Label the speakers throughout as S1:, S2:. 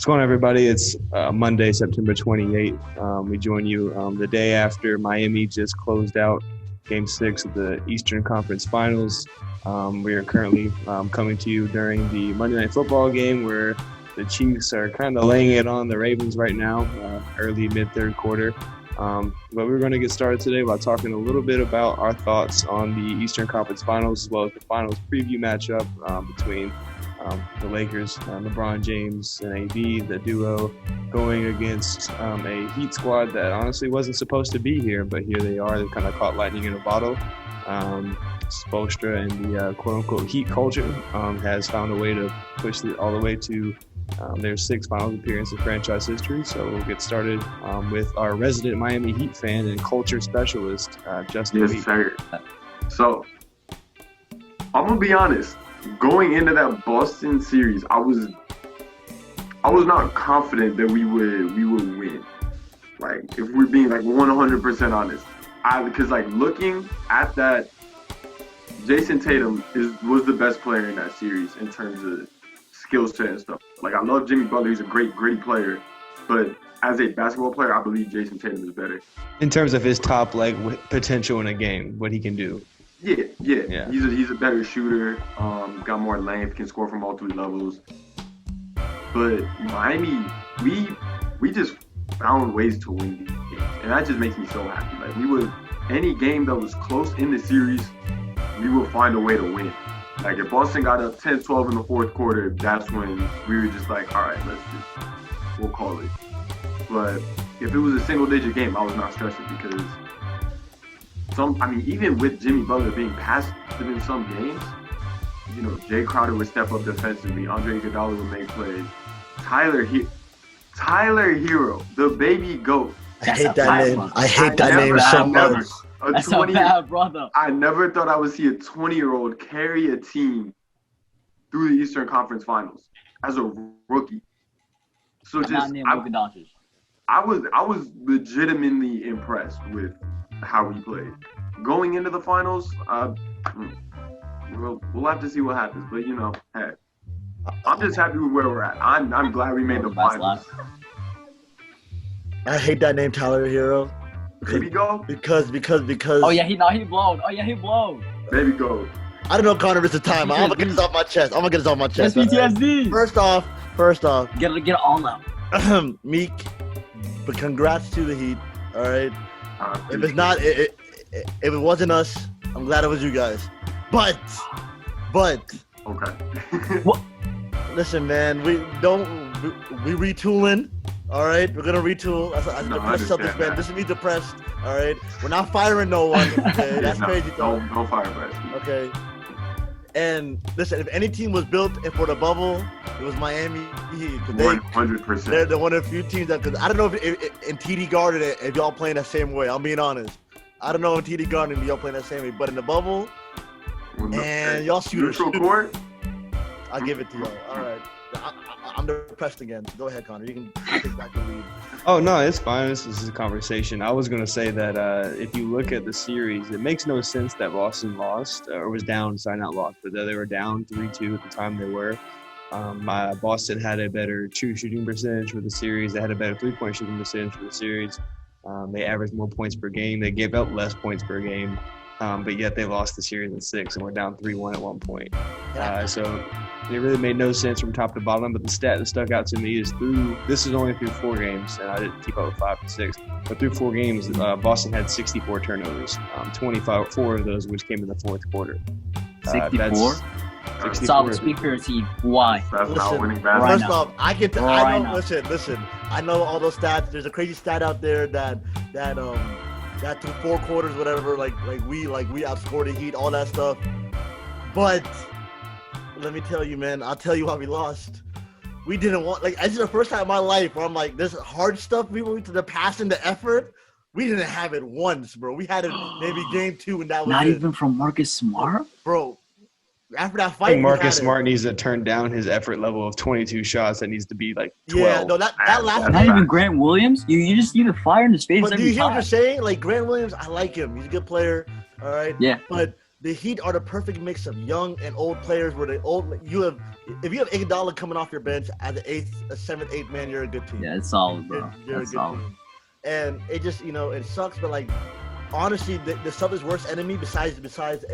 S1: going on, everybody? It's Monday, September 28th. We join you the day after Miami just closed out Game 6 of the Eastern Conference Finals. We are currently coming to you during the Monday Night Football game where the Chiefs are kind of laying it on the Ravens right now, early, mid-third quarter. But we're going to get started today by talking a little bit about our thoughts on the Eastern Conference Finals as well as the Finals preview matchup between the Lakers, LeBron James and AD, the duo going against a Heat squad that honestly wasn't supposed to be here, but here they are. They kind of caught lightning in a bottle. Spoelstra and the quote-unquote Heat culture has found a way to push it all the way to their sixth Finals appearance in franchise history. So we'll get started with our resident Miami Heat fan and culture specialist, Justin.
S2: Yes, sir. So I'm gonna be honest. Going into that Boston series, I was not confident that we would win. Like, if we're being like 100% honest, because like looking at that, Jason Tatum was the best player in that series in terms of skill set and stuff. Like, I love Jimmy Butler; he's a great, gritty player, but as a basketball player, I believe Jason Tatum is better
S1: in terms of his top potential in a game, what he can do.
S2: Yeah. He's a better shooter. Got more length, can score from all three levels. But Miami, we just found ways to win these games, and that just makes me so happy. Like, any game that was close in the series, we would find a way to win. Like, if Boston got up 10-12 in the fourth quarter, that's when we were just like, all right, we'll call it. But if it was a single-digit game, I was not stressing because even with Jimmy Butler being passive in some games, you know, Jay Crowder would step up defensively. Andre Iguodala would make plays. Tyler Hero, the baby GOAT.
S3: I hate that name so much.
S4: That's a bad brother.
S2: I never thought I would see a 20-year-old carry a team through the Eastern Conference Finals as a rookie. So I was legitimately impressed with how he played. Going into the finals, we'll have to see what happens. But, you know, hey, I'm just happy with where we're at. I'm glad we made the finals.
S3: I hate that name, Tyler Hero.
S2: Baby go?
S3: Because.
S4: Oh yeah, he blown.
S2: Baby go.
S3: I don't know, Connor. It's the time. I'm gonna get this off my chest.
S4: That's PTSD.
S3: First off.
S4: Get it all out.
S3: Meek, but congrats to the Heat. All right. If it's not, if it wasn't us, I'm glad it was you guys. But.
S2: Okay.
S3: What? Listen, man. We retooling. All right, we're gonna retool. As depressed subject, man. This is me depressed. All right, we're not firing no one. Okay, that's crazy.
S2: Don't fire us.
S3: Okay. And listen, if any team was built for the bubble, it was Miami Heat.
S2: 100%.
S3: They're one of the few teams that. Cause I don't know if in TD Garden if y'all playing the same way. I'm being honest. I don't know if TD Garden if y'all playing the same way, but in the bubble, and y'all shoot.
S2: Neutral court.
S3: I'll give it to y'all. All right. I'm depressed again. Go ahead, Connor. You can take back the lead.
S1: Oh, no, it's fine. This is a conversation. I was going to say that if you look at the series, it makes no sense that Boston lost or was down. Sorry, not lost, but they were down 3-2 at the time they were. Boston had a better true shooting percentage for the series. They had a better three-point shooting percentage for the series. They averaged more points per game. They gave up less points per game. But yet they lost the series in 6 and were down 3-1 at one point. So it really made no sense from top to bottom. But the stat that stuck out to me is this is only through 4 games, and I didn't keep up with 5 and 6. But through 4 games, Boston had 64 turnovers, 4 of those which came in the fourth quarter.
S4: 64? Solid speaker team. Why?
S2: That's not winning basketball.
S3: First off, I know. Listen. I know all those stats. There's a crazy stat out there that through 4 quarters, whatever, like we outscored the Heat, all that stuff. But let me tell you, man, I'll tell you why we lost. We didn't want, this is the first time in my life where I'm like, this hard stuff, we went to the pass and the effort. We didn't have it once, bro. We had it maybe game 2, and that was
S4: not even from Marcus Smart,
S3: bro. After that fight,
S1: I think Marcus Smart needs to turn down his effort level of 22 shots. That needs to be like 12.
S3: Yeah, no, that last.
S4: Not even Grant Williams. You just need to fire in his face.
S3: But do you hear what you're saying? Like, Grant Williams, I like him. He's a good player. All right.
S4: Yeah.
S3: But the Heat are the perfect mix of young and old players. Where if you have Iguodala coming off your bench as a seventh, eighth man, you're a good team.
S4: Yeah, it's solid, bro.
S3: You're
S4: That's
S3: a good
S4: solid.
S3: team. And it just it sucks, but like honestly, the Celtics' worst enemy besides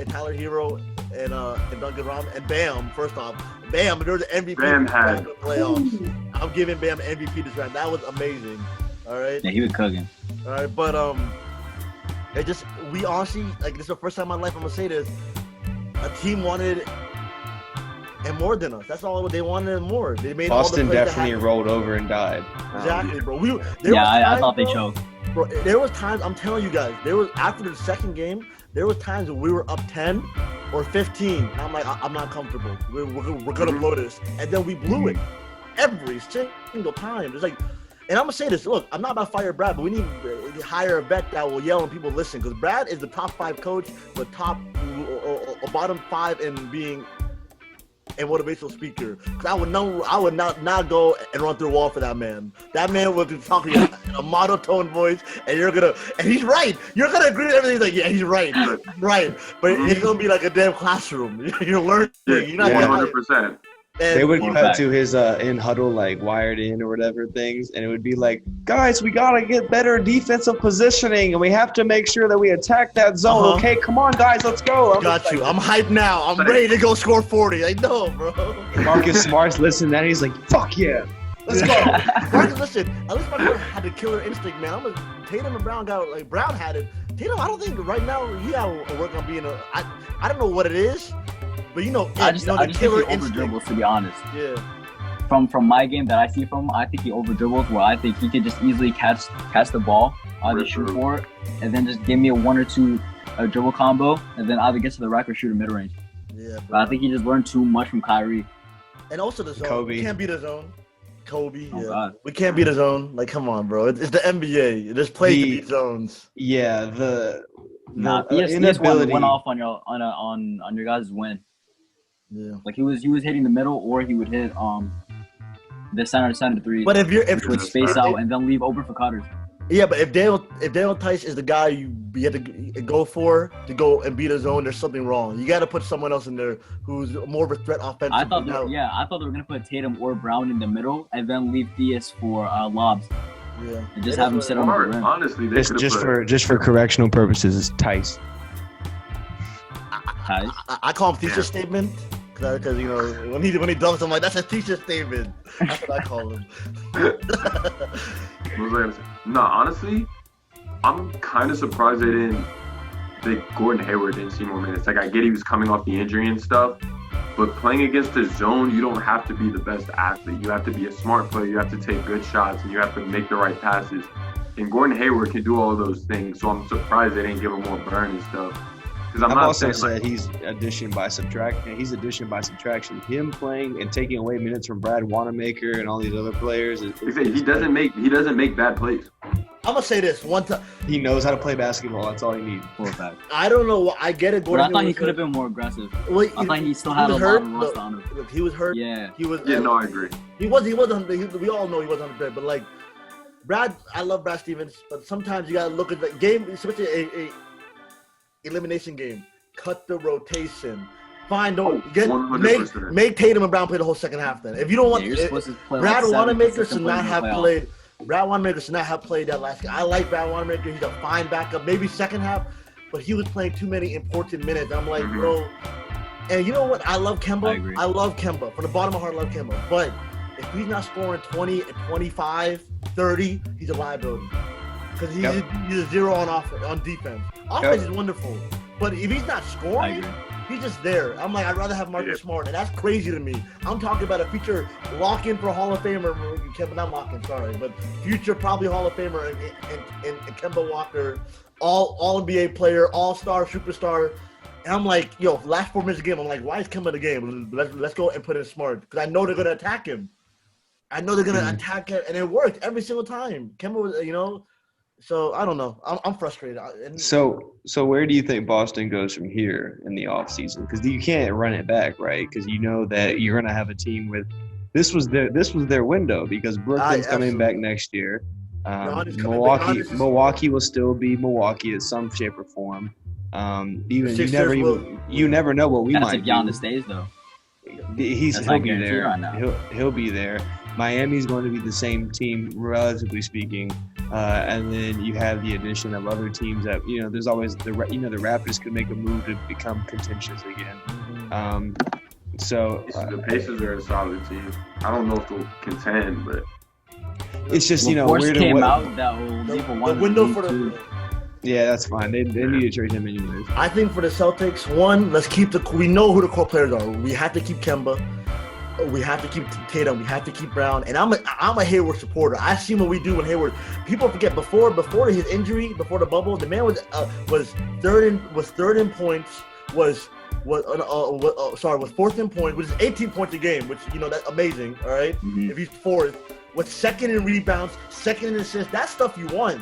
S3: Tyler Hero and Duncan Robinson and Bam. First off, Bam, there's an MVP
S2: Bam
S3: in
S2: had
S3: the playoffs. I'm giving Bam MVP this round. That was amazing. All right.
S4: Yeah, he was cooking.
S3: All right, but we honestly, like, this is the first time in my life I'm gonna say this. A team wanted and more than us. That's all they wanted and more. They made
S1: Boston
S3: all the plays
S1: definitely rolled over and died.
S3: Exactly, bro.
S4: I thought they choked.
S3: Bro, there was times, I'm telling you guys, after the second game, there was times when we were up 10 or 15. And I'm like, I'm not comfortable. We're gonna blow this, and then we blew it every single time. It's like. And I'm gonna say this. Look, I'm not about to fire Brad, but we need to hire a vet that will yell and people listen. Because Brad is the top 5 coach, but top or bottom 5 in being a motivational speaker. Because I would not go and run through a wall for that man. That man would be talking in a monotone voice, and he's right. You're gonna agree with everything. He's like, yeah, he's right, right. But it's gonna be like a damn classroom. You're learning. You're not
S2: 100%.
S1: They would cut to his in huddle, like wired in or whatever things, and it would be like, guys, we gotta get better defensive positioning, and we have to make sure that we attack that zone. Okay, come on, guys, let's go.
S3: Got you. I'm hyped now. I'm ready to go score 40. I know, bro.
S1: Marcus Smart's listening to that. He's like, fuck yeah, let's go.
S3: Marcus, listen. At least Marcus had the killer instinct, man. Tatum and Brown got like Brown had it. Tatum, I don't think right now he got to work on being I don't know what it is. But
S4: I just think he over dribbles, to be honest.
S3: Yeah.
S4: From my game that I see from him, I think he over dribbles. Where I think he could just easily catch the ball, either shoot for it, and then just give me a 1 or 2 dribble combo, and then either get to the rack or shoot a mid range.
S3: Yeah. Bro.
S4: But I think he just learned too much from Kyrie.
S3: And also the zone.
S1: Kobe.
S3: We can't beat the zone. Kobe.
S4: Oh,
S3: yeah.
S4: God.
S3: We can't beat the zone. Like, come on, bro. It's the NBA. There's plays to beat zones.
S1: Yeah. The
S4: inability went off on your guys' win.
S3: Yeah.
S4: Like he was hitting the middle, or he would hit the center 3.
S3: But if
S4: would space out and then leave open for cutters.
S3: Yeah, but if Daniel Tice is the guy you have to go for to go and beat a zone, there's something wrong. You got to put someone else in there who's more of a threat offensively.
S4: I thought they were gonna put Tatum or Brown in the middle and then leave Theus for lobs.
S3: Yeah.
S4: And just have him sit on the rim.
S2: Honestly, they
S1: just for correctional purposes, it's Tice.
S3: I call him thesis statement. Because when he dunks, I'm like, that's a thesis statement. That's what I call him.
S2: What was I gonna say? No, honestly, I'm kind of surprised that Gordon Hayward didn't see more minutes. Like, I get he was coming off the injury and stuff, but playing against the zone, you don't have to be the best athlete. You have to be a smart player. You have to take good shots, and you have to make the right passes. And Gordon Hayward can do all of those things, so I'm surprised they didn't give him more burn and stuff.
S1: I've also said he's addition by subtraction. He's addition by subtraction. Him playing and taking away minutes from Brad Wanamaker and all these other players.
S2: He doesn't make bad plays.
S3: I'm gonna say this one time.
S1: He knows how to play basketball. That's all he needs.
S4: For a fact.
S3: I don't know. I get it. Gordon
S4: But I thought he could have been more aggressive.
S3: Well,
S4: I thought he still had a lot of rust on him.
S3: Look, he was hurt.
S4: Yeah.
S3: He was.
S2: Yeah, no, I agree.
S3: He wasn't. We all know he wasn't 100%. But like, Brad, I love Brad Stevens. But sometimes you gotta look at the game, especially a elimination game. Cut the rotation. Make Tatum and Brown play the whole second half. Then, if you don't want, Brad Wanamaker should not have played. Brad Wanamaker should not have played that last game. I like Brad Wanamaker. He's a fine backup. Maybe second half, but he was playing too many important minutes. I'm like, bro. And you know what? I love Kemba. I love Kemba. From the bottom of my heart, I love Kemba. But if he's not scoring 20, 25, 30, he's a liability. Because he's a zero on defense. Offense is wonderful. But if he's not scoring, he's just there. I'm like, I'd rather have Marcus Smart, and that's crazy to me. I'm talking about a future lock-in for Hall of Famer, Kemba, not lock-in, sorry, but future probably Hall of Famer and Kemba Walker, all NBA player, all-star, superstar. And I'm like, last 4 minutes of the game, I'm like, why is Kemba in the game? Let's go and put in Smart, because I know they're going to attack him. Attack him, and it worked every single time. Kemba was, So I don't know. I'm frustrated.
S1: So where do you think Boston goes from here in the offseason? Because you can't run it back, right? Because you know that you're going to have a team with this was their window because Brooklyn's coming back next year. Milwaukee will still be Milwaukee in some shape or form. Even you never know what we
S4: That's
S1: might
S4: if
S1: do.
S4: Giannis stays though.
S1: He'll be there.
S4: Right now.
S1: He'll be there. Miami's going to be the same team, relatively speaking, and then you have the addition of other teams that there's always the Raptors could make a move to become contentious again.
S2: The Pacers are a solid team. I don't know if they'll contend, but
S1: it's just
S4: weird. Came out that
S3: the window for the.
S1: Yeah, that's fine. They need to trade him anyways.
S3: I think for the Celtics, let's keep we know who the core players are. We have to keep Kemba. We have to keep Tatum. We have to keep Brown. And I'm a Hayward supporter. I see what we do when Hayward. People forget before his injury, before the bubble, the man was third in points. Was fourth in points, which is 18 points a game, which that's amazing. All right, if he's fourth, was second in rebounds, second in assists. That's stuff you want.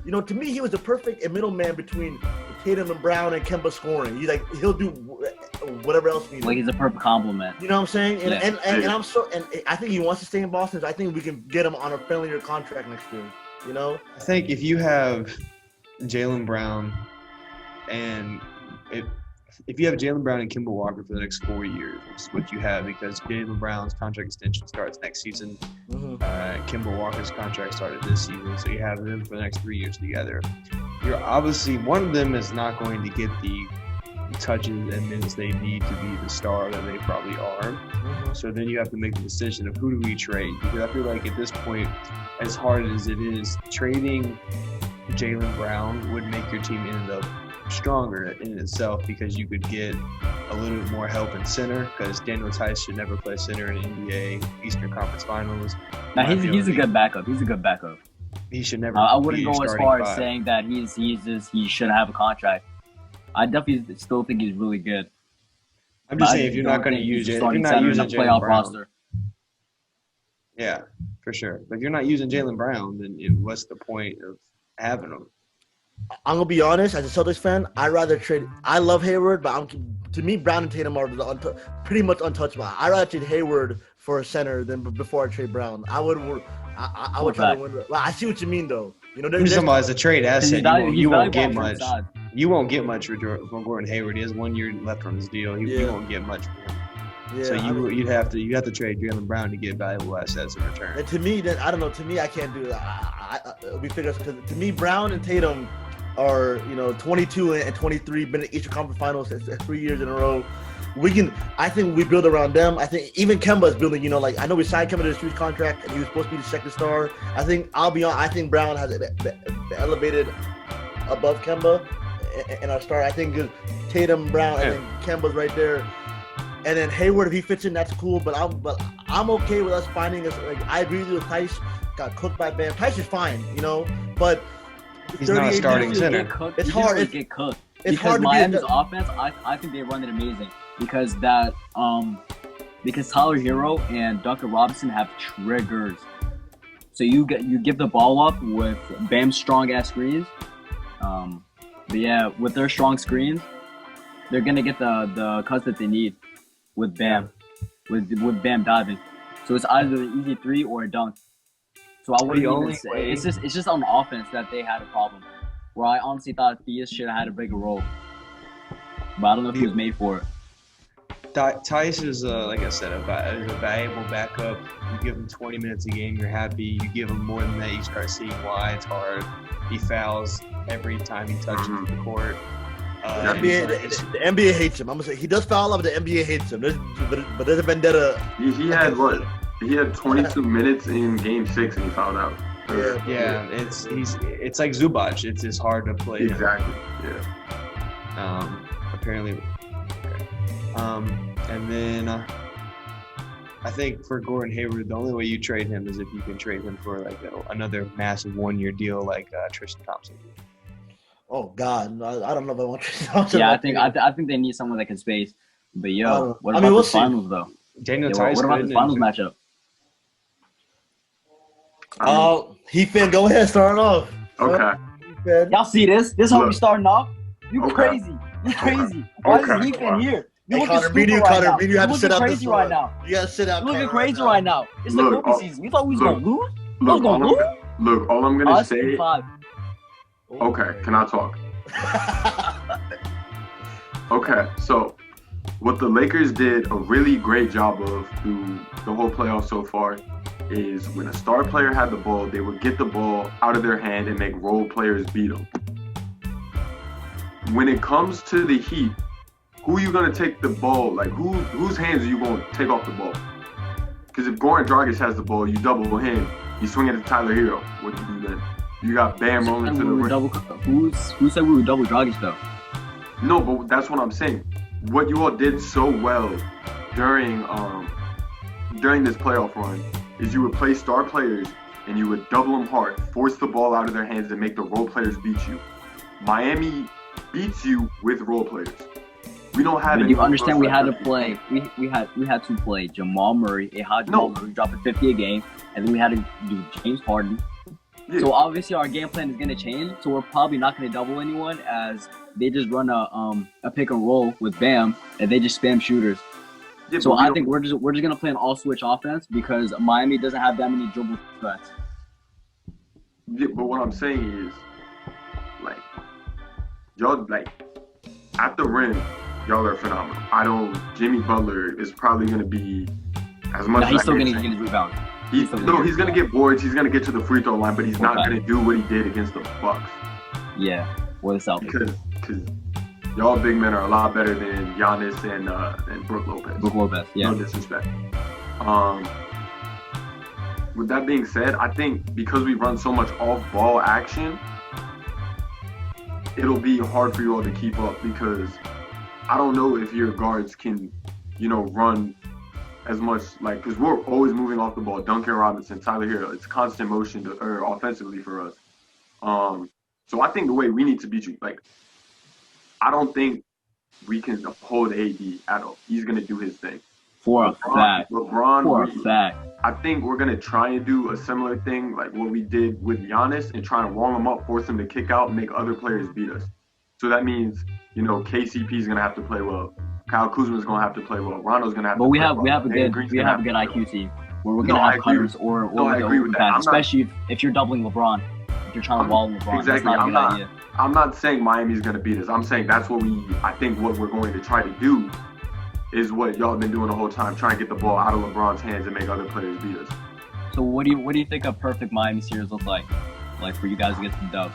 S3: To me, he was the perfect middleman between Tatum and Brown and Kemba scoring. He'll do whatever else needed.
S4: He's a perfect complement.
S3: You know what I'm saying? And I think he wants to stay in Boston. So I think we can get him on a friendlier contract next year.
S1: I think if you have Jaylen Brown and Kemba Walker for the next 4 years, which is what you have, because Jaylen Brown's contract extension starts next season. Kemba Walker's contract started this season, so you have them for the next 3 years together. You're obviously one of them is not going to get the touches and minutes they need to be the star that they probably are. So then you have to make the decision of who do we trade, because I feel like at this point, as hard as it is, trading Jaylen Brown would make your team end up stronger in itself, because you could get a little bit more help in center, because Daniel Tice should never play center in the NBA Eastern Conference Finals.
S4: Now he's a good backup. He's a good backup.
S1: He should never.
S4: I wouldn't go as far as saying that he shouldn't have a contract. I definitely still think he's really good.
S1: I'm just saying if you're not going to use it, if you're not using a playoff roster. Yeah, for sure. But if you're not using Jaylen Brown, then what's the point of having him?
S3: I'm gonna be honest. As a Celtics fan, I'd rather trade. I love Hayward, but to me, Brown and Tatum are pretty much untouchable. I'd rather trade Hayward for a center than before I trade Brown. I would try to win. I see what you mean, though.
S1: I'm just talking about as a trade asset. You won't get much. You won't get much from Gordon Hayward. He has 1 year left on his deal. You won't get much from him. Yeah, so you'd have to trade Jaylen Brown to get valuable assets in return.
S3: And to me, I don't know. To me, I can't do that. We figure because to me, Brown and Tatum are 22 and 23, been in the Eastern Conference Finals 3 years in a row. I think we build around them. I think even Kemba is building. I know we signed Kemba to this huge contract, and he was supposed to be the second star. I think Brown has elevated above Kemba in our star. I think Tatum, Brown, and then Kemba's right there. And then Hayward, if he fits in, that's cool. But I'm okay with us finding us. I agree with you. Tice got cooked by Bam. Tice is fine, but
S1: he's not a starting center.
S3: It's hard.
S4: Get cooked. It's hard to Miami's offense. I think they run it amazing because Tyler Hero and Duncan Robinson have triggers. So you give the ball up with Bam's strong ass screens. But yeah, with their strong screens, they're gonna get the cuts that they need with Bam, with Bam diving. So it's either an easy three or a dunk. So I wouldn't even say it's just on offense that they had a problem. Where I honestly thought Theus should have had a bigger role, but I don't know if he was made for it.
S1: Tice is, like I said, is a valuable backup. You give him 20 minutes a game, you're happy. You give him more than that, you start seeing why it's hard. He fouls every time he touches the court.
S3: The NBA hates him. I'm gonna say he does foul up, but the NBA hates him. But there's a vendetta.
S2: He had what? He had 22 minutes in Game 6 and he fouled out.
S1: Yeah. It's like Zubac. It's just hard to play.
S2: Exactly. Yeah.
S1: Apparently. Okay. And then I think for Gordon Hayward, the only way you trade him is if you can trade him for like another massive 1 year deal like Tristan Thompson.
S3: Oh God, I don't know if I want Tristan Thompson.
S4: Yeah, I think they need someone that can space. But what about the finals though?
S1: Daniel Tice.
S4: What about the finals matchup?
S3: Heathen, go ahead, start off.
S2: Okay.
S4: Y'all see this? This is how we starting off? You crazy. You crazy. Why is Heathen here? You looking stupid right now. You looking crazy right now.
S3: You gotta sit out.
S4: You looking crazy right now. It's the rookie season. You thought we was gonna lose?
S2: Look, all I'm gonna say. Okay, can I talk? Okay, so what the Lakers did a really great job of through the whole playoff so far is when a star player had the ball, they would get the ball out of their hand and make role players beat them. When it comes to the Heat, who are you going to take the ball? Like, whose hands are you going to take off the ball? Because if Goran Dragic has the ball, you double him, you swing it to Tyler Hero. What do you do then? You got Bam rolling to the rim.
S4: Who said we would double Dragic though?
S2: No, but that's what I'm saying. What you all did so well during this playoff run is you would play star players and you would double them hard, force the ball out of their hands and make the role players beat you. Miami beats you with role players. We don't have.
S4: But you understand? We had to play. We had to play Jamal Murray. Jamal Murray dropping 50 a game, and then we had to do James Harden. Yeah. So obviously our game plan is going to change. So we're probably not going to double anyone as they just run a pick and roll with Bam and they just spam shooters. Yeah, so I think we're just going to play an all switch offense because Miami doesn't have that many dribble threats.
S2: Yeah, but what I'm saying is, like, y'all like at the rim, y'all are phenomenal. Jimmy Butler is probably going to be as much.
S4: No, he's still going to get rebounds.
S2: He's going to get boards. He's going to get to the free throw line, but he's not going to do what he did against the Bucks.
S4: Yeah, or the Celtics.
S2: Because y'all big men are a lot better than Giannis and Brook Lopez.
S4: Brook Lopez, yeah.
S2: No disrespect. With that being said, I think because we run so much off-ball action, it'll be hard for you all to keep up because I don't know if your guards can, run as much, like, because we're always moving off the ball. Duncan Robinson, Tyler Hero, it's constant motion offensively for us. So I think the way we need to beat you, like, I don't think we can hold AD at all. He's going to do his thing.
S4: For a fact.
S2: I think we're going to try and do a similar thing like what we did with Giannis and try to warm him up, force him to kick out, and make other players beat us. So that means, KCP is going to have to play well. Kyle Kuzma's going to have to play well. Rondo's going to have to play well. But we have a
S4: good IQ team where we're going to have cutters or
S2: I agree with that.
S4: Especially if you're doubling LeBron. If you're trying to wall LeBron,
S2: exactly.
S4: That's not a good idea.
S2: I'm not saying Miami's going to beat us. I'm saying that's what what we're going to try to do is what y'all have been doing the whole time, trying to get the ball out of LeBron's hands and make other players beat us.
S4: So what do you think a perfect Miami series looks like? Like for you guys to get the dub?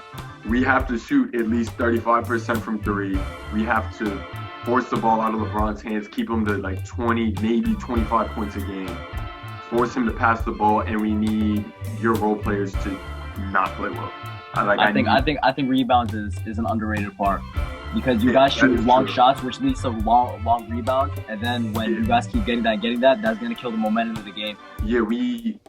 S2: We have to shoot at least 35% from three. We have to force the ball out of LeBron's hands, keep him to like 20, maybe 25 points a game. Force him to pass the ball, and we need your role players to not play well. I
S4: think rebounds is an underrated part because you guys shoot long shots, which leads to long rebounds, and then when you guys keep getting that, that's gonna kill the momentum of the game.
S2: Yeah,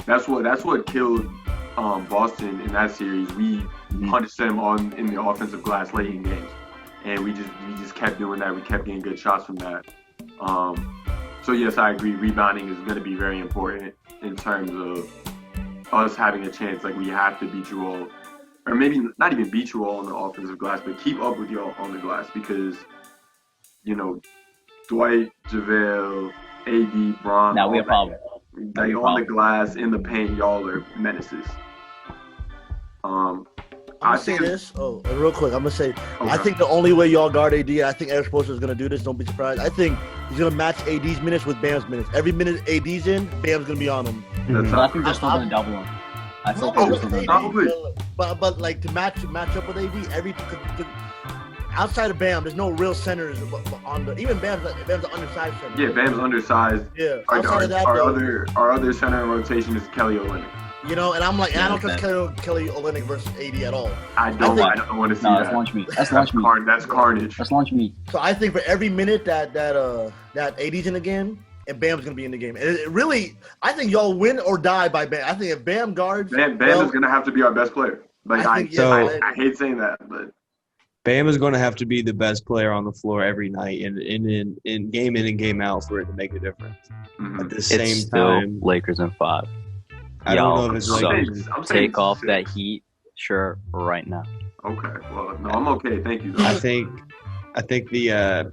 S2: that's what killed Boston in that series. We punished them in the offensive glass late in games, and we just kept doing that. We kept getting good shots from that. So yes, I agree. Rebounding is going to be very important in terms of us having a chance. Like we have to beat you all, or maybe not even beat you all on the offensive glass, but keep up with y'all on the glass because Dwight, JaVale, AD, Bron.
S4: Now we have a problem.
S2: Like on the glass, in the paint, y'all are menaces.
S3: I'm gonna say this. Real quick, I'm gonna say, okay. I think the only way y'all guard AD, I think Eric Spoelstra is gonna do this. Don't be surprised. I think he's gonna match AD's minutes with Bam's minutes. Every minute AD's in, Bam's gonna be on him.
S4: I think they're still gonna double him. I still think they're still gonna double him.
S3: But like to match up with AD, outside of Bam, there's no real centers on the. Even Bam's an undersized center.
S2: Yeah, Bam's undersized.
S3: Yeah.
S2: Outside of that, our other center in rotation is Kelly Olynyk.
S3: And I'm like, I don't trust Kelly Olynyk versus AD at all.
S2: I don't want to see that.
S4: That's launch meat. That's
S2: carnage.
S4: That's launch meat.
S3: So I think for every minute that AD's in the game and Bam's gonna be in the game, and it really, I think y'all win or die by Bam. I think if Bam guards,
S2: Bam is gonna have to be our best player. Like I hate saying that, but
S1: Bam is going to have to be the best player on the floor every night, and in game in and game out for it to make a difference.
S2: Mm-hmm.
S5: At the same time, Lakers in 5.
S1: I don't know if it's
S5: Lakers. Take off that Heat shirt right now.
S2: Okay, well, no, I'm okay. Thank you.
S1: I think the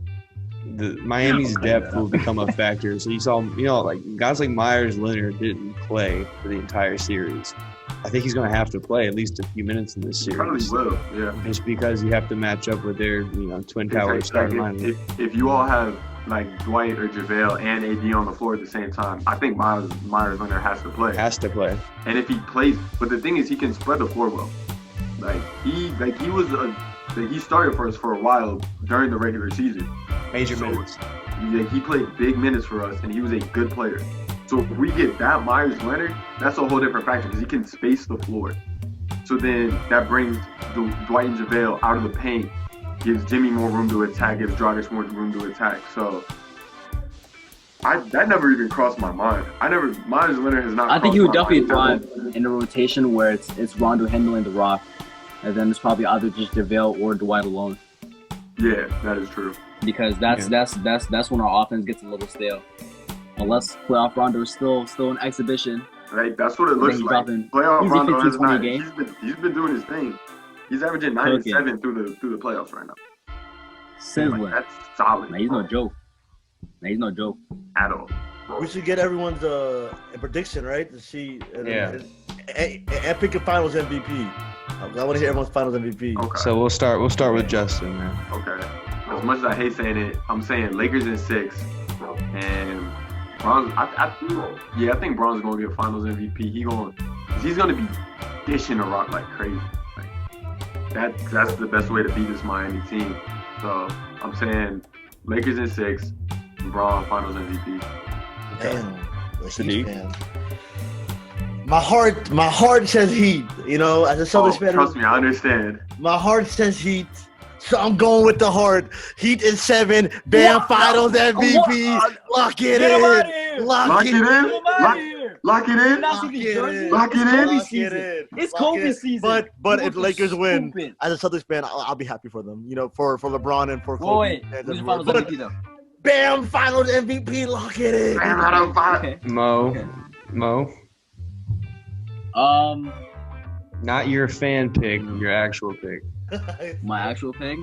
S1: Miami's depth will become a factor. So you saw, like guys like Myers Leonard didn't play for the entire series. I think he's going to have to play at least a few minutes in this
S2: He probably
S1: series.
S2: will, yeah.
S1: Just because you have to match up with their, twin towers starting lineup.
S2: If you all have like Dwight or JaVale and AD on the floor at the same time, I think Myers Leonard has to play.
S1: Has to play.
S2: And if he plays, but the thing is, he can spread the floor well. He started for us for a while during the regular season.
S1: Major minutes.
S2: He played big minutes for us, and he was a good player. So if we get that Myers Leonard, that's a whole different factor because he can space the floor. So then that brings Dwight and JaVale out of the paint, gives Jimmy more room to attack, gives Dragic more room to attack. So that never even crossed my mind. Myers Leonard has not.
S4: I think he would
S2: crossed my
S4: definitely
S2: mind.
S4: thrive in a rotation where it's Rondo handling the rock, and then it's probably either just JaVale or Dwight alone.
S2: Yeah, that is true.
S4: Because that's when our offense gets a little stale. Unless playoff Rondo is still an exhibition.
S2: Right, that's what it looks
S4: he's
S2: like.
S4: dropping
S2: Playoff
S4: easy
S2: Rondo
S4: 15,
S2: is
S4: 20
S2: not.
S4: games.
S2: He's been doing his thing. He's averaging 9 and 7 through the playoffs right now.
S4: Sizzling.
S2: Like, that's solid.
S4: Nah, he's no joke.
S2: At all.
S3: We should get everyone's prediction, right? To see and pick a Finals MVP. I want to hear everyone's Finals MVP.
S2: Okay.
S1: So we'll start with Justin, man.
S2: Okay. As much as I hate saying it, I'm saying Lakers in 6, and Bron's. I think Bron's gonna be a Finals MVP. He's gonna be dishing the rock like crazy. Like, that's the best way to beat this Miami team. So I'm saying Lakers in 6, Bron Finals MVP.
S3: Damn,
S1: Sadik?
S3: man. My heart says Heat. As a Celtics fan,
S2: Trust me, I understand.
S3: my heart says Heat. So I'm going with the heart. Heat in 7. Bam, Finals MVP. Lock it in. Lock it in.
S2: Lock it in. Lock it in.
S4: It's Kobe season.
S3: But if Lakers win, as a Celtics fan, I'll be happy for them. For LeBron and for Kobe.
S4: Wait, who's the Finals MVP though?
S3: Bam, Finals MVP. Lock it in.
S2: Bam, out of 5.
S4: Okay.
S1: Mo. Not your fan pick, your actual pick.
S4: My actual pick,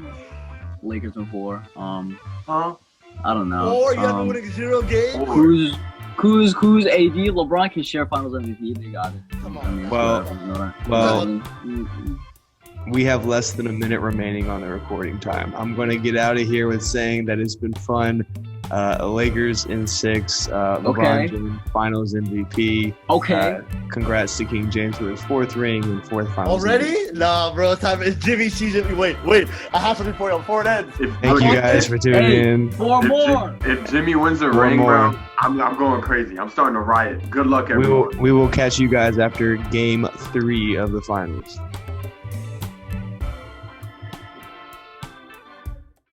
S4: Lakers in 4.
S2: Huh?
S4: I don't know.
S3: Or you have to win 0 games.
S4: Kuz, AD, LeBron can share Finals MVP. They got it.
S3: Come on.
S4: I mean,
S1: Well, we have less than a minute remaining on the recording time. I'm going to get out of here with saying that it's been fun. Lakers in 6. LeBron James Finals MVP.
S4: Okay.
S1: Congrats to King James for his 4th ring and 4th Finals
S3: Already?
S1: MVP.
S3: Nah, bro. It's time. It's Jimmy season. Wait. I have something for you before it ends.
S1: Thank you guys for tuning in.
S4: 4 more.
S2: If Jimmy wins the ring, bro, I'm going crazy. I'm starting to riot. Good luck, everyone.
S1: We will catch you guys after Game 3 of the Finals.